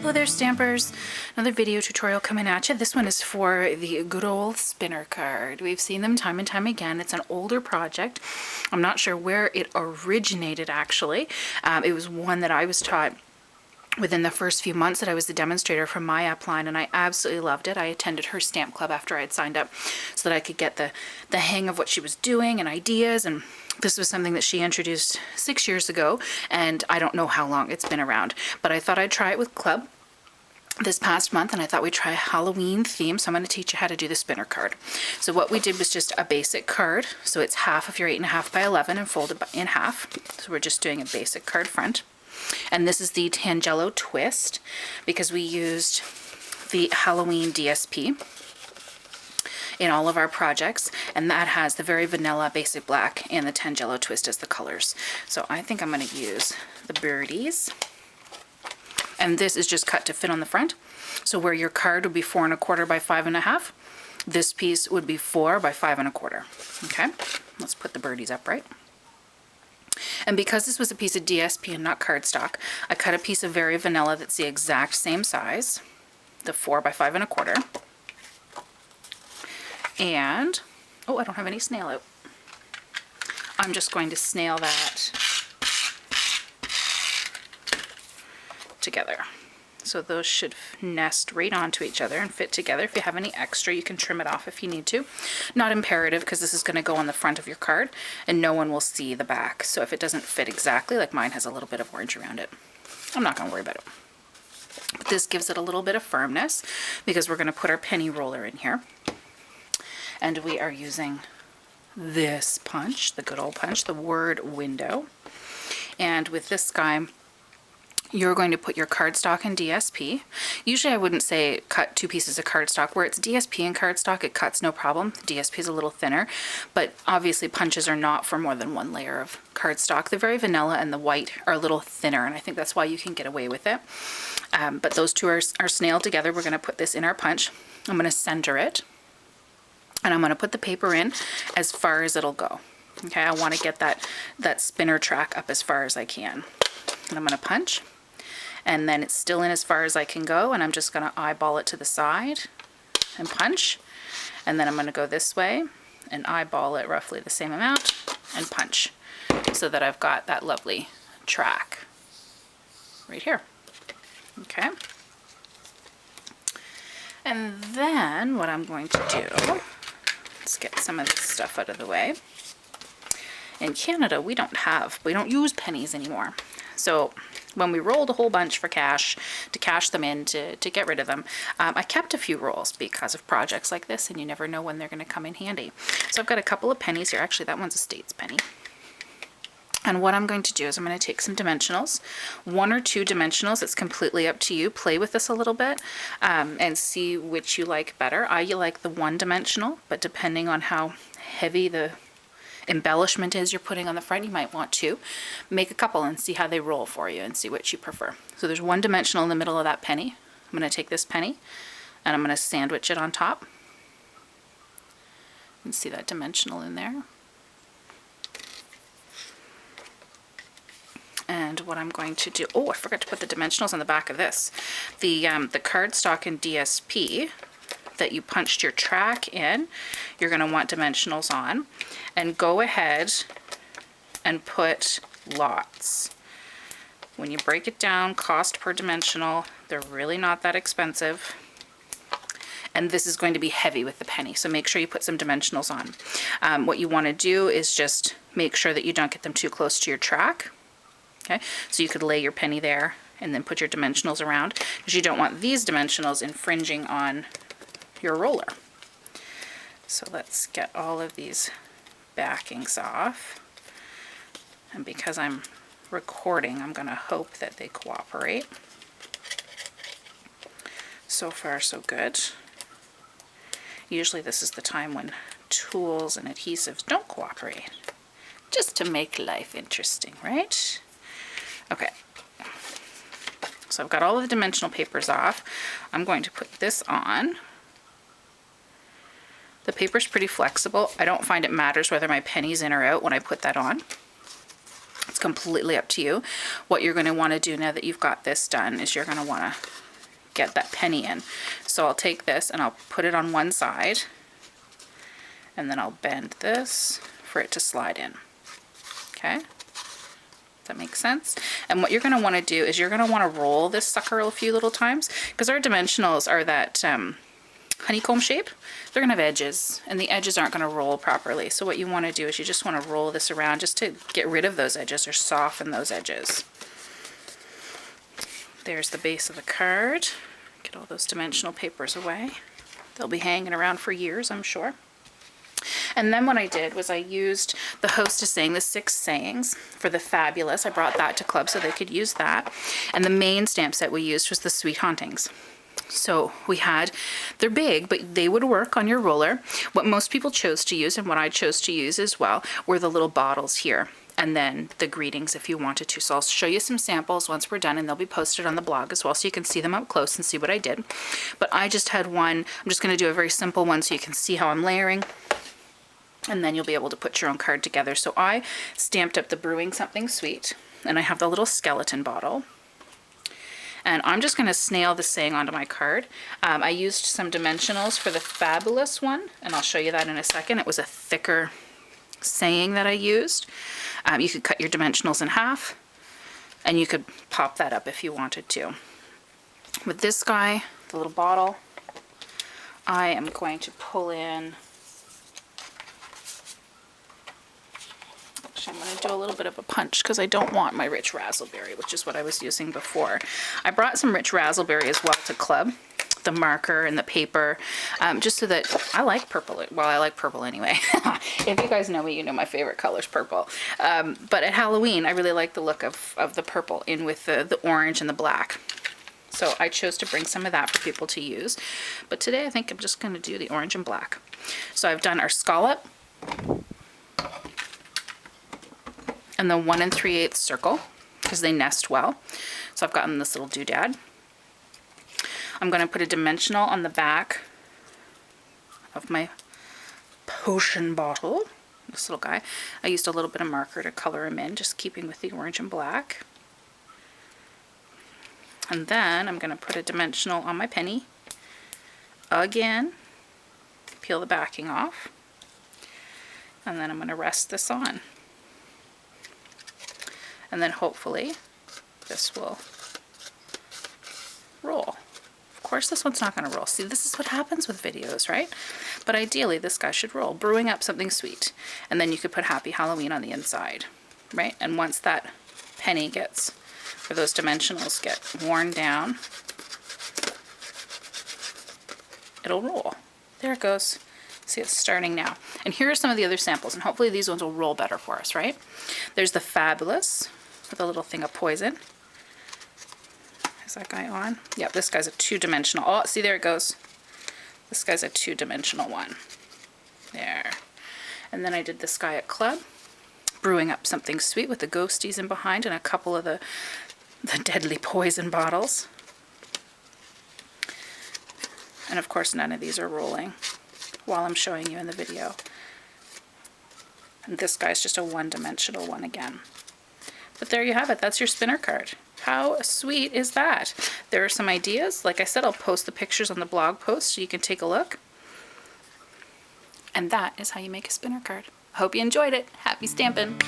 Hello there, Stampers. Another video tutorial coming at you. This one is for the good old spinner card. We've seen them time and time again. It's an older project. I'm not sure where it originated actually. It was one that I was taught within the first few months that I was the demonstrator from my upline, and I absolutely loved it. I attended her stamp club after I had signed up so that I could get the hang of what she was doing and ideas, and this was something that she introduced 6 years ago, and I don't know how long it's been around, but I thought I'd try it with club this past month, and I thought we'd try a Halloween theme, so I'm going to teach you how to do the spinner card. So what we did was just a basic card, so it's half of your 8.5 by 11 and folded in half, so we're just doing a basic card front. And this is the Tangelo twist because we used the Halloween DSP in all of our projects, and that has the very vanilla basic black and the Tangelo twist as the colors. So I think I'm going to use the birdies, and this is just cut to fit on the front. So where your card would be 4 1/4 by 5 1/2, this piece would be 4 by 5 1/4. Okay, let's put the birdies upright. And because this was a piece of DSP and not cardstock, I cut a piece of very vanilla that's the exact same size, the 4 by 5 1/4. And, oh, I don't have any snail out. I'm just going to snail that together. So those should nest right onto each other and fit together. If you have any extra, you can trim it off if you need to. Not imperative, because this is going to go on the front of your card and no one will see the back. So if it doesn't fit exactly, like mine has a little bit of orange around it, I'm not going to worry about it. But this gives it a little bit of firmness because we're going to put our penny roller in here. And we are using this punch, the good old punch, the word window. And with this guy, you're going to put your cardstock in DSP. Usually I wouldn't say cut 2 pieces of cardstock. Where it's DSP and cardstock, it cuts no problem. The DSP is a little thinner, but obviously punches are not for more than 1 layer of cardstock. The very vanilla and the white are a little thinner, and I think that's why you can get away with it. But those two are snailed together. We're going to put this in our punch. I'm going to center it, and I'm going to put the paper in as far as it'll go. Okay, I want to get that spinner track up as far as I can. And I'm going to punch. And then it's still in as far as I can go, and I'm just going to eyeball it to the side and punch. And then I'm going to go this way and eyeball it roughly the same amount and punch so that I've got that lovely track right here. Okay. And then what I'm going to do, let's get some of this stuff out of the way. In Canada, we don't use pennies anymore. So when we rolled a whole bunch for cash, to cash them in, to get rid of them, I kept a few rolls because of projects like this, and you never know when they're going to come in handy. So I've got a couple of pennies here. Actually, that one's a States penny. And what I'm going to do is I'm going to take some dimensionals, 1 or 2 dimensionals. It's completely up to you. Play with this a little bit and see which you like better. I like the 1 dimensional, but depending on how heavy the embellishment is you're putting on the front, you might want to make a couple and see how they roll for you and see which you prefer. So there's 1 dimensional in the middle of that penny. I'm going to take this penny and I'm going to sandwich it on top. And see that dimensional in there. And what I'm going to do, oh, I forgot to put the dimensionals on the back of this. The cardstock and DSP that you punched your track in, you're going to want dimensionals on, and go ahead and put lots. When you break it down, cost per dimensional, they're really not that expensive. And this is going to be heavy with the penny, so make sure you put some dimensionals on. What you want to do is just make sure that you don't get them too close to your track. Okay, so you could lay your penny there and then put your dimensionals around, because you don't want these dimensionals infringing on your roller. So let's get all of these backings off. And because I'm recording, I'm going to hope that they cooperate. So far, so good. Usually this is the time when tools and adhesives don't cooperate, just to make life interesting, right? Okay. So I've got all of the dimensional papers off. I'm going to put this on. The paper's pretty flexible. I don't find it matters whether my penny's in or out when I put that on. It's completely up to you. What you're going to want to do now that you've got this done is you're going to want to get that penny in. So I'll take this and I'll put it on one side, and then I'll bend this for it to slide in. Okay? Does that make sense? And what you're going to want to do is you're going to want to roll this sucker a few little times, because our dimensionals are that honeycomb shape. They're going to have edges, and the edges aren't going to roll properly. So what you want to do is you just want to roll this around just to get rid of those edges or soften those edges. There's the base of the card. Get all those dimensional papers away. They'll be hanging around for years, I'm sure. And then what I did was I used the Hostess Saying, the 6 sayings for the Fabulous. I brought that to club so they could use that. And the main stamp set we used was the Sweet Hauntings. So we had, they're big, but they would work on your roller. What most people chose to use, and what I chose to use as well, were the little bottles here. And then the greetings if you wanted to. So I'll show you some samples once we're done, and they'll be posted on the blog as well, so you can see them up close and see what I did. But I just had one. I'm just going to do a very simple one so you can see how I'm layering. And then you'll be able to put your own card together. So I stamped up the Brewing Something Sweet, and I have the little skeleton bottle. And I'm just going to snail the saying onto my card. I used some dimensionals for the Fabulous one, and I'll show you that in a second. It was a thicker saying that I used. You could cut your dimensionals in half, and you could pop that up if you wanted to. With this guy, the little bottle, I am going to pull in, actually I'm going to do a little bit of a punch because I don't want my rich razzleberry, which is what I was using before. I brought some rich razzleberry as well to club, the marker and the paper, just so that I like purple. Well, I like purple anyway. If you guys know me, you know my favorite color is purple. But at Halloween, I really like the look of the purple in with the orange and the black. So I chose to bring some of that for people to use. But today I think I'm just going to do the orange and black. So I've done our scallop and the 1 3/8 circle because they nest well. So I've gotten this little doodad. I'm going to put a dimensional on the back of my potion bottle. This little guy. I used a little bit of marker to color him in, just keeping with the orange and black. And then I'm going to put a dimensional on my penny. Again, peel the backing off. And then I'm going to rest this on. And then hopefully this will roll. Of course this one's not going to roll. See, this is what happens with videos, right? But ideally this guy should roll. Brewing Up Something Sweet. And then you could put Happy Halloween on the inside, right? And once that penny gets, or those dimensionals get worn down, it'll roll. There it goes. See, it's starting now. And here are some of the other samples, and hopefully these ones will roll better for us, right? There's the Fabulous with a little thing of poison. Is that guy on? Yep, this guy's a 2-dimensional. Oh, see, there it goes. This guy's a 2-dimensional one. There. And then I did this guy at club, Brewing Up Something Sweet with the ghosties in behind and a couple of the deadly poison bottles. And of course none of these are rolling while I'm showing you in the video. And this guy's just a 1-dimensional one again. But there you have it. That's your spinner card. How sweet is that? There are some ideas. Like I said, I'll post the pictures on the blog post so you can take a look. And that is how you make a spinner card. I hope you enjoyed it. Happy stamping!